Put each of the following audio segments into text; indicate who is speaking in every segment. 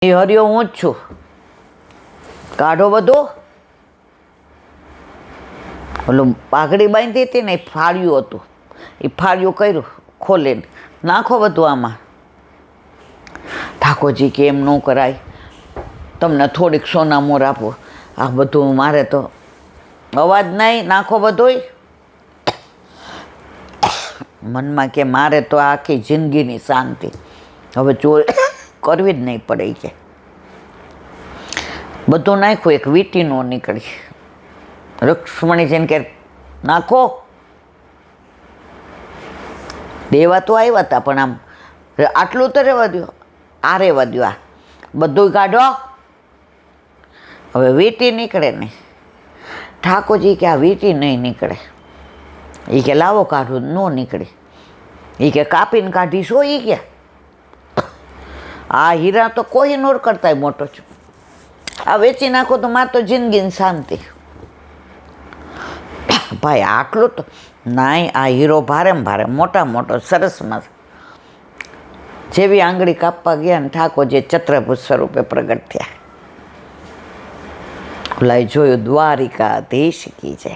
Speaker 1: એ હરિયો હું જ છું. કાઢો બધું. ઓલું પાઘડી બાંધી હતી ને એ ફાળ્યું હતું, એ ફાળ્યું કર્યું ખોલીને નાખો બધું આમાં. ઠાકોરજી કે એમ ન કરાય, તમને થોડીક સોનામોર આપો. આ બધું મારે તો અવાજ નહીં, નાખો બધુંય. મનમાં કે મારે તો આખી જિંદગીની શાંતિ, હવે ચોરી કરવી જ નહીં પડે કે. બધું નાખ્યું, એક વીંટી નો નીકળી. રૂક્ષ્મણીજીને કે નાખો. દેવા તો આવ્યા હતા પણ આમ આટલું તો રહેવા દો, આ રહેવા દો, આ બધું કાઢો. હવે વીંટી નીકળે નહીં. ઠાકોરજી કે આ વીંટી નહીં નીકળે. એ કે લાવો કાઢું, ન નીકળે. એ કે કાપીને કાઢીશો. એ કે આ હીરા તો કોઈ નોર કરતાય મોટો છું, આ વેચી નાખો તો મારે તો જિંદગીની શાંતિ. ભાઈ આટલું તો નાય, આ હીરો ભારે ભારે મોટા મોટો સરસમાં. જેવી આંગળી કાપવા ગયા ને ઠાકોરજી ચત્રભુજ સ્વરૂપે પ્રગટ થયા. ઓલાએ જોયું દ્વારિકાધીશ કી જય.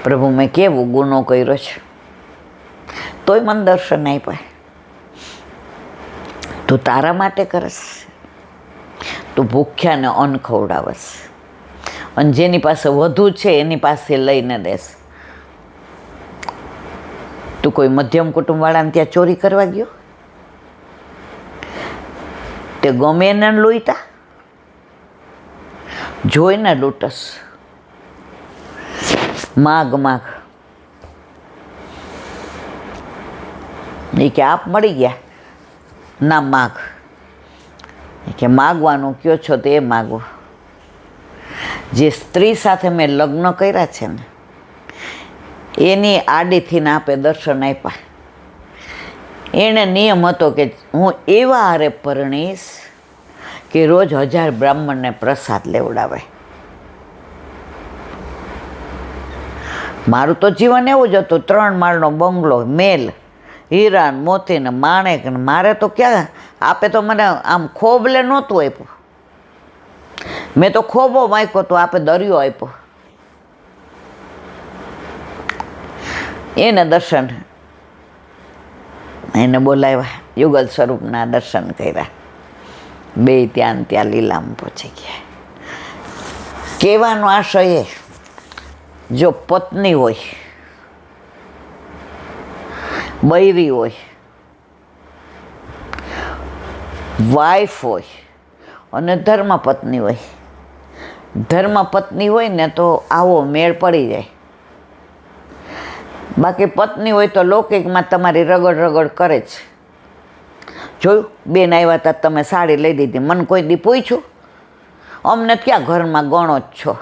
Speaker 1: પ્રભુ મેં કેવું ગુનો કર્યો છે, તોય મને દર્શન આપ્યા. તું તારા માટે કરસ, તું ભૂખ્યાને અન્ન ખવડાવસ, અને જેની પાસે વધુ છે એની પાસે લઈને દેસ. તું કોઈ મધ્યમ કુટુંબવાળાને ત્યાં ચોરી કરવા ગયો? તે ગમે એને લૂંટા, જોઈને લૂંટસ. માગ માગ. એ કે આપ મળી ગયા ના માગ. કે માગવાનું કયો છો તો એ માગો. જે સ્ત્રી સાથે મેં લગ્ન કર્યા છે ને એની આડીથી આપે દર્શન આપ્યા. એને નિયમ હતો કે હું એવા હારે પરણીશ કે રોજ 1000 બ્રાહ્મણને પ્રસાદ લેવડાવે. મારું તો જીવન એવું જ હતું, 3 માળનો બંગલો, મેલ, હીરા મોતી ને માણેક. મારે તો ક્યાં, આપે તો મને આમ ખોબલે નહોતું આપ્યું. મેં તો ખોબો માગ્યો તો આપે દરિયો આપ્યો. એને દર્શન, એને બોલાવ્યા, યુગલ સ્વરૂપના દર્શન કર્યા. બે ત્યાં લીલામાં પહોંચી ગયા. કહેવાનો આશય એ, જો પત્ની હોય, બૈરી હોય, વાઈફ હોય અને ધર્મપત્ની હોય. ધર્મપત્ની હોય ને તો આવો મેળ પડી જાય. બાકી પત્ની હોય તો લૌકિકમાં તમારી રગડ રગડ કરે છે. જોયું, બેન આવ્યા હતા, તમે સાડી લઈ દીધી, મને કોઈ દી પૂછ્યું? અમને ક્યાં ઘરમાં ગણો જ છો.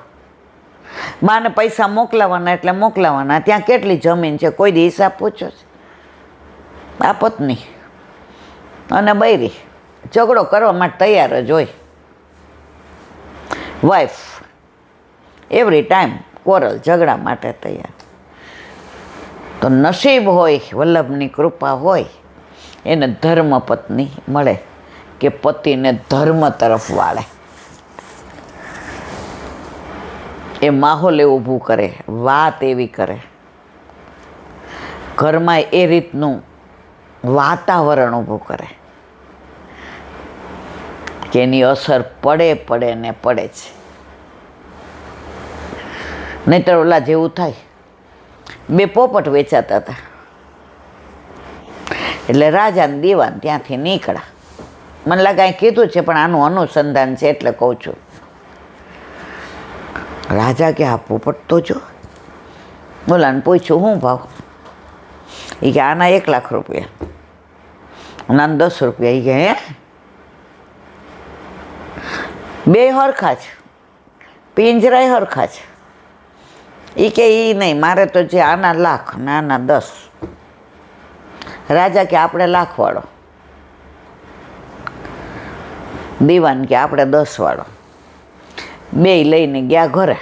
Speaker 1: બાને પૈસા મોકલાવાના એટલે મોકલાવાના. ત્યાં કેટલી જમીન છે, કોઈ દી હિસાબ પૂછ્યો છે? આ પત્ની અને બૈરી ઝઘડો કરવા માટે તૈયાર જ હોય. વાઈફ એવરી ટાઈમ કોરલ, ઝઘડા માટે તૈયાર. તો નસીબ હોય, વલ્લભની કૃપા હોય, એને ધર્મપત્ની મળે કે પતિને ધર્મ તરફ વાળે. એ માહોલ એવું ઊભું કરે, વાત એવી કરે, ઘરમાં એ રીતનું વાતાવરણ ઊભું કરે કે એની અસર પડે ને પડે છે. નહીંતર ઓલા જેવું થાય. 2 પોપટ વેચાતા હતા એટલે રાજાને દેવાને ત્યાંથી નીકળ્યા. મને લાગે અહીં કીધું છે પણ આનું અનુસંધાન છે એટલે કહું છું. રાજા કે આ પોપટ તો જો. બોલાને પૂછ્યું શું ભાવ? એ કે આના 1 લાખ રૂપિયા, આના 10 રૂપિયા. એ કે હે? 2 હરખા છે, પિંજરાય હરખા છે. એ કે એ નહીં, મારે તો જે આના 1 લાખ ને આના 10. રાજા કે આપણે 1 લાખ વાળો. દીવાન કે આપણે 10 વાળો. 2 લઈને ગયા ઘરે.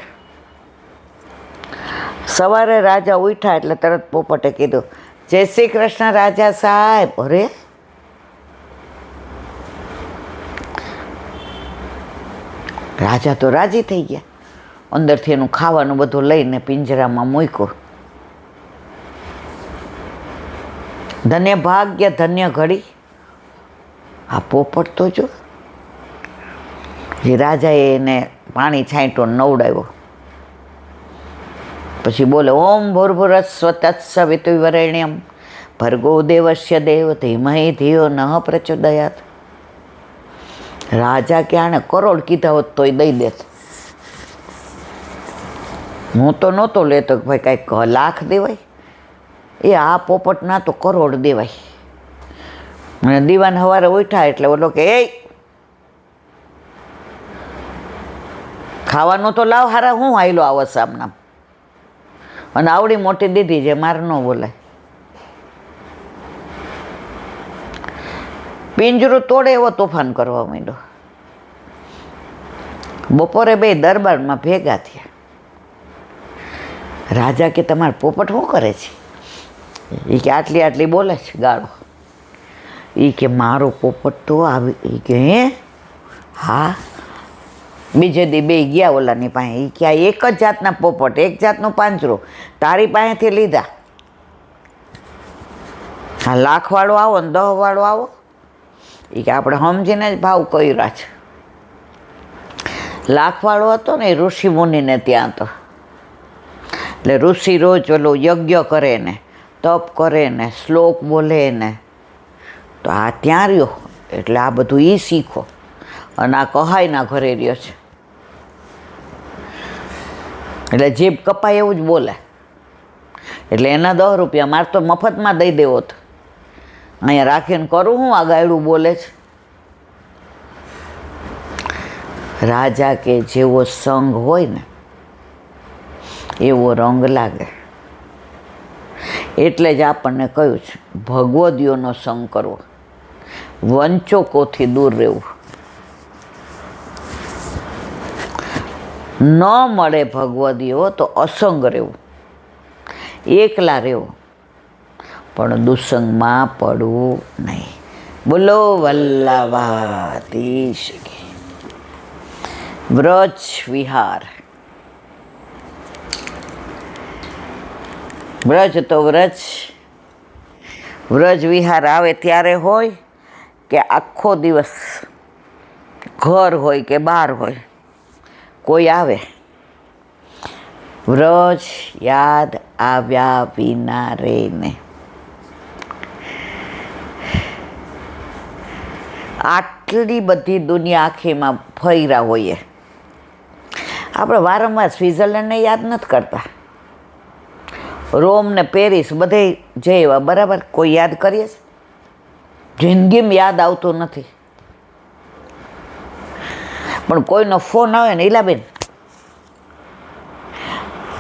Speaker 1: સવારે રાજા ઉઠ્યા એટલે તરત પોપટે કીધું, જય શ્રી કૃષ્ણ રાજા સાહેબ. અરે રાજા તો રાજી થઈ ગયા, અંદરથી એનું ખાવાનું બધું લઈને પિંજરામાં મૂક્યું. ધન્ય ભાગ્ય ધન્ય ઘડી, આ પોપટ તો જો. જે રાજાએ એને પાણી છાંટો નવડાવ્યો, પછી બોલે ઓમ ભૂર્ભુવસ્સુઃ તત્સવિતુર્વરેણ્યમ ભર્ગો દેવસ્ય દેવ ધીમહિ ધિયો નઃ પ્રચોદયાત. રાજા કે આને કરોડ કીધા હોત તોય દઈ દેત. હું તો નહોતો લેતો કે ભાઈ કાંઈક લાખ દેવાય, એ આ પોપટના તો કરોડ દેવાય. અને દીવાન સવારે ઉઠ્યા એટલે ઓલો કે એ ખાવાનું તો લાવ હારા, હું આયલો આવો સામના, અને આવડી મોટી દીધી જે મારે ન બોલાય. પિંજરું તોડે એવો તોફાન કરવા માંડ્યો. બપોરે બે દરબારમાં ભેગા થયા. રાજા કે તમારો પોપટ શું કરે છે? એ કે આટલી આટલી બોલે છે ગાળો. એ કે મારો પોપટ તો આવી. એ કે હે? હા. બીજે દી બે ગયા ઓલાની પાસે. એ કે આ એક જ જાતના પોપટ, એક જાતનું પાંજરું તારી પાસેથી લીધા. હા, 1,00,000 વાળો આવો ને 10 વાળો આવો. એ કે આપણે સમજીને જ ભાવ કર્યા છે. 1,00,000 વાળો હતો ને એ ઋષિ મુનિને ત્યાં હતો. એટલે ઋષિ રોજ ઓલું યજ્ઞ કરે ને, તપ કરે ને, શ્લોક બોલે ને, તો આ ત્યાં રહ્યો. એટલે આ બધું એ શીખો. અને આ કહાઈના ઘરે રહ્યો છે, એટલે જીભ કપાય એવું જ બોલે. એટલે એના 10 રૂપિયા મારે તો મફતમાં દઈ દેવો હતો. અહીંયા રાખીને કરું હું, આ ગાયડું બોલે છે. રાજા કે જેવો સંગ હોય ને એવો રંગ લાગે. એટલે જ આપણને કહ્યું છે ભગવદીઓનો સંગ કરવો, વંચકોથી દૂર રહેવું. ન મળે ભગવદીઓ તો અસંગ રહેવું, એકલા રહેવું, પણ દુસંગમાં પડવું નહીં. બોલો વલ્લભાધીશ કી. વ્રજ વિહાર. વ્રજ તો વ્રજ, વ્રજ વિહાર આવે ત્યારે હોય કે આખો દિવસ ઘર હોય કે બહાર હોય, કોઈ આવે. વ્રજ યાદ આવ્યા વિના રે ને. આટલી બધી દુનિયા આખીમાં ફર્યા હોઈએ, આપણે વારંવાર સ્વિટ્ઝરલેન્ડને યાદ નથી કરતા. રોમ ને પેરિસ બધે જઈ એવા બરાબર, કોઈ યાદ કરીએ? જિંદગીમાં યાદ આવતું નથી. પણ કોઈનો ફોન આવે ને, ઈલાબેન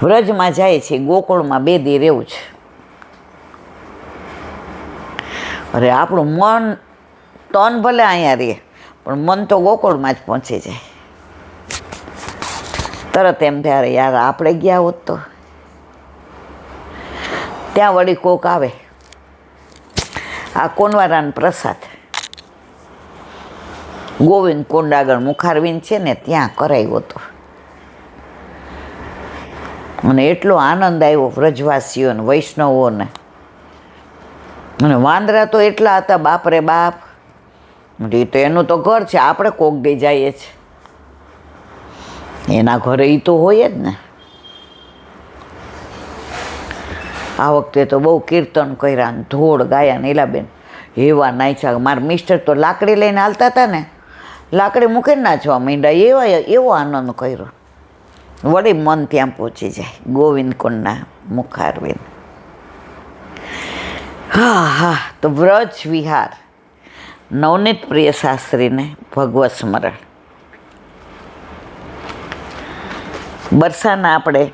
Speaker 1: વ્રજમાં જાય છે, ગોકુળમાં 2 દી રહેવું છે. અરે આપણું મન તન ભલે અહીંયા રહે, પણ મન તો ગોકુળમાં જ પહોંચી જાય. તરત એમ ત્યારે યાર આપણે ગયા હોત તો. ત્યાં વળી કોક આવે, આ કોનવારાન પ્રસાદ ગોવિંદ કુંડ આગળ મુખારવિંદ છે ને ત્યાં કરાવ્યો હતો. અને એટલો આનંદ આવ્યો વ્રજવાસીઓને, વૈષ્ણવોને. અને વાંદરા તો એટલા હતા, બાપરે બાપ. એ તો એનું તો ઘર છે, આપણે કોક દી જઈએ છીએ, એના ઘરે એ તો હોય જ ને. આ વખતે તો બહુ કીર્તન કર્યા ને ધોળ ગાયા ને. ઈલાબેન એવા નાચ્યા. મારા મિસ્ટર તો લાકડી લઈને હાલતા હતા ને, લાકડી મૂકીને નાચવા માંડ્યા. એવો આનંદ કર્યો. વળી મન ત્યાં પહોંચી જાય, ગોવિંદ કુંડના મુખારવિંદ. હા હા. તો વ્રજ વિહાર. નવનીત પ્રિય શાસ્ત્રીને ભગવત સ્મરણ. બરસાના આપણે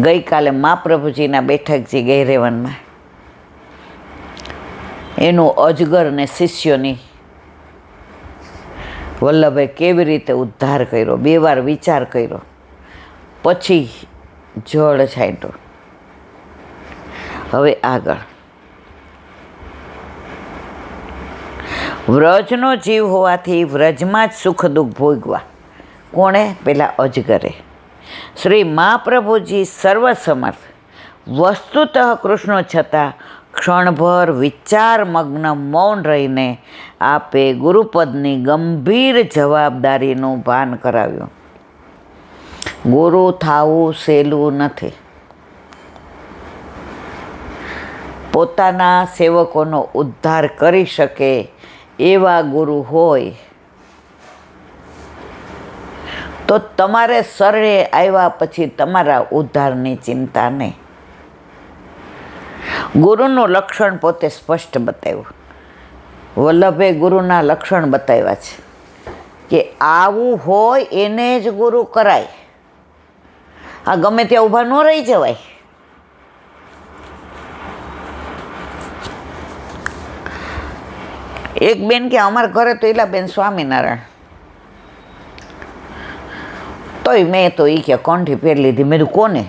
Speaker 1: ગઈકાલે મહાપ્રભુજીના બેઠકજી ગૈરેવનમાં એનું અજગર ને શિષ્યોની વલ્લભે કેવી રીતે ઉદ્ધાર કર્યો, 2 વાર વિચાર કર્યો, પછી જળ છાંટ્યો. હવે આગળ વ્રજનો જીવ હોવાથી વ્રજમાં જ સુખ દુઃખ ભોગવા. કોણે? પેલા અજગરે. શ્રી મહાપ્રભુજી સર્વસમર્થ વસ્તુતઃ કૃષ્ણ છતાં ક્ષણભર વિચારમગ્ન મૌન રહીને આપે ગુરુપદની ગંભીર જવાબદારીનું ભાન કરાવ્યું. ગુરુ થાવું સહેલું નથી. પોતાના સેવકોનો ઉદ્ધાર કરી શકે એવા ગુરુ હોય તો તમારે શરણે આવ્યા પછી તમારા ઉદ્ધારની ચિંતા નહીં. ગુરુનું લક્ષણ પોતે સ્પષ્ટ બતાવ્યું. વલ્લભે ગુરુના લક્ષણ બતાવ્યા છે કે આવું હોય એને જ ગુરુ કરાય. આ ગમે ત્યાં ઊભા ન રહી જવાય. એક બેન કે અમારા ઘરે તો એલા બેન સ્વામિનારાયણ, તોય મેં તો એ કે કંઠી પહેરી લીધી. મેં કીધું કોને?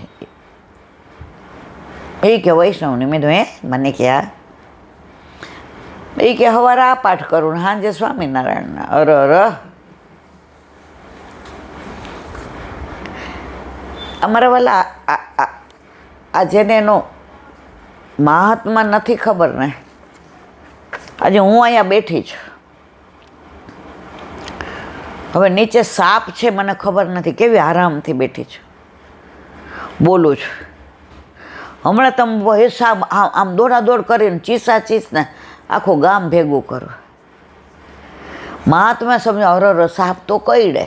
Speaker 1: એ કે વૈષ્ણવની. મેં કીધું હે? મને કે આ એ કે સવારે આ પાઠ કરું ને સાંજે સ્વામિનારાયણના. અર અમારા વાલા આ જેને એનો મહાત્મા નથી ખબર ને, આજે હું અહીંયા બેઠી છું, હવે નીચે સાપ છે મને ખબર નથી, કેવી આરામથી બેઠી છું, બોલું છું. હમણાં તમે એ સાપ આમ દોડાદોડ કરીને ચીસા ચીસને આખું ગામ ભેગું કરો. મહાત્મા સમજો અરર સાપ તો કઈડે.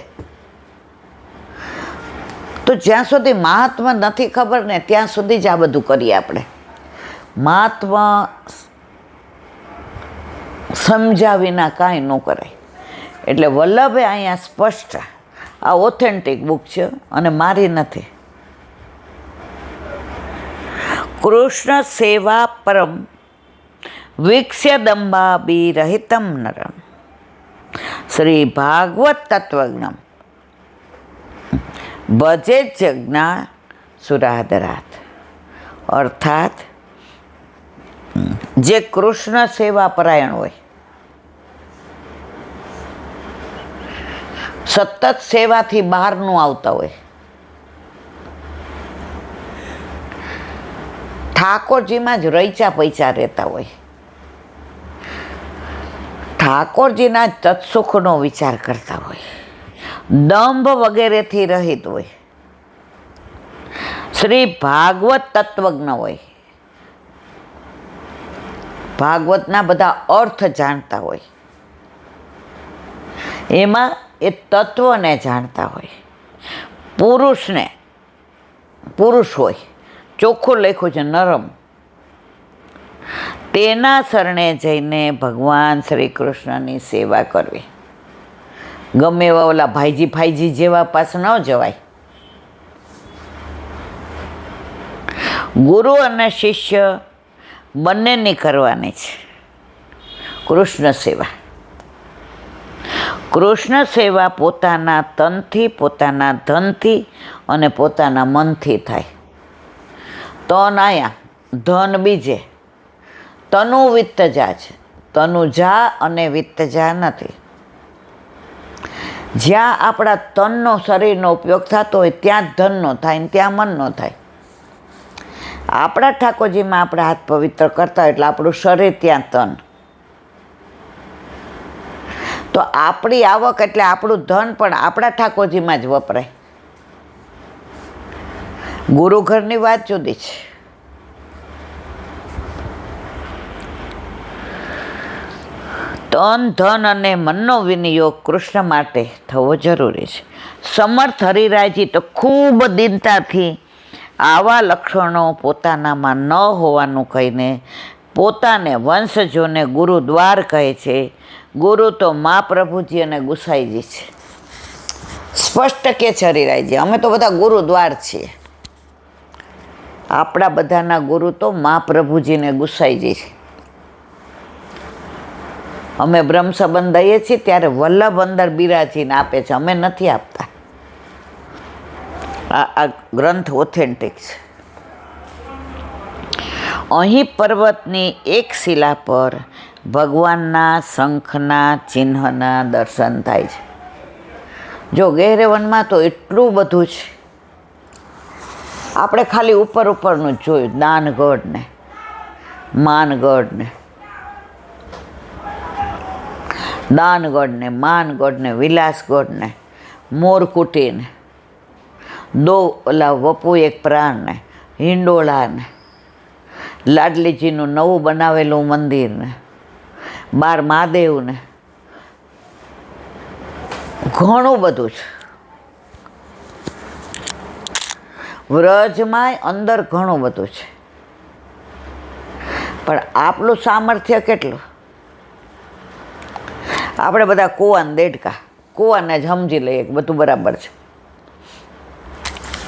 Speaker 1: તો જ્યાં સુધી મહાત્મા નથી ખબર ને ત્યાં સુધી જ આ બધું કરીએ આપણે. મહાત્મા સમજ્યા વિના કાંઈ ન કરાય. એટલે વલ્લભે અહીંયા સ્પષ્ટ, આ ઓથેન્ટિક બુક છે અને મારી નથી. કૃષ્ણ સેવા પરમ વીક્ષ્ય દંબાબી રહિતમ નરમ શ્રી ભાગવત તત્વજ્ઞમ ભજે જજ્ઞા સુરાદરાત. અર્થાત જે કૃષ્ણ સેવા પરાયણ હોય, સતત સેવાથી બહારનું આવતા હોય, ઠાકોરજીમાં જ રૈચા પૈચા રહેતા હોય, ઠાકોરજીના તત્સુખનો વિચાર કરતા હોય, દંભ વગેરેથી રહિત હોય, શ્રી ભાગવત તત્વજ્ઞ હોય, ભાગવતના બધા અર્થ જાણતા હોય, એમાં એ તત્વને જાણતા હોય, પુરુષ હોય, ચોખ્ખું લખ્યું છે નરમ, તેના શરણે જઈને ભગવાન શ્રી કૃષ્ણની સેવા કરવી. ગમે એવા ઓલા ભાઈજી ફાઈજી જેવા પાસે ન જવાય. ગુરુ અને શિષ્ય બંનેની કરવાની છે કૃષ્ણ સેવા. કૃષ્ણ સેવા પોતાના તનથી, પોતાના ધનથી અને પોતાના મનથી થાય. તન આયા, ધન બીજે. તનુ વિત્તજા છે, તનુજા અને વિત્તજા નથી. જ્યાં આપણા તનનો, શરીરનો ઉપયોગ થતો હોય ત્યાં જ ધનનો થાય ને ત્યાં મનનો થાય. આપણા ઠાકોરજીમાં આપણા હાથ પવિત્ર કરતા હોય એટલે આપણું શરીર ત્યાં તન. તો આપણી આવક એટલે આપણું ધન પણ આપણા ઠાકોરજીમાં જ વપરાય. ગુરુ ઘરની વાત જુદી છે. તન, ધન અને મનનો વિનિયોગ કૃષ્ણ માટે થવો જરૂરી છે. સમર્થ હરિરાયજી તો ખૂબ દીનતાથી આવા લક્ષણો પોતાનામાં ન હોવાનું કહીને પોતાને વંશજોને ગુરુ દ્વાર કહે છે. ગુરુ તો મહાપ્રભુજી અને ગુસાઈજી છે. સ્પષ્ટ કે છે હરિરાયજી, અમે તો બધા ગુરુ દ્વાર છીએ. આપણા બધાના ગુરુ તો મહાપ્રભુજી ને ગુસાઈજી છે. અમે બ્રહ્મ સંબંધ દઈએ છીએ ત્યારે વલ્લભ અંદર બિરાજીને આપે છે, અમે નથી આપતા. આ ગ્રંથ ઓથેન્ટિક છે. અહીં પર્વતની એક શિલા પર ભગવાનના શંખના ચિહ્નના દર્શન થાય છે. જો ગહેરેવનમાં તો એટલું બધું છે. આપણે ખાલી ઉપર ઉપરનું જ જોયું, દાનગઢ ને માનગઢ ને વિલાસગઢ ને મોરકુટી ને ઓલા વપુ એક પ્રાણ ને હિંડોળા ને લાડલીજીનું નવું બનાવેલું મંદિર ને બાર મહાદેવ ને ઘણું બધું છે. વ્રજમાં અંદર ઘણું બધું છે, પણ આપણું સામર્થ્ય કેટલું? આપણે બધા કૂવાને દેડકા, કૂવાને જ સમજી લઈએ કે બધું બરાબર છે.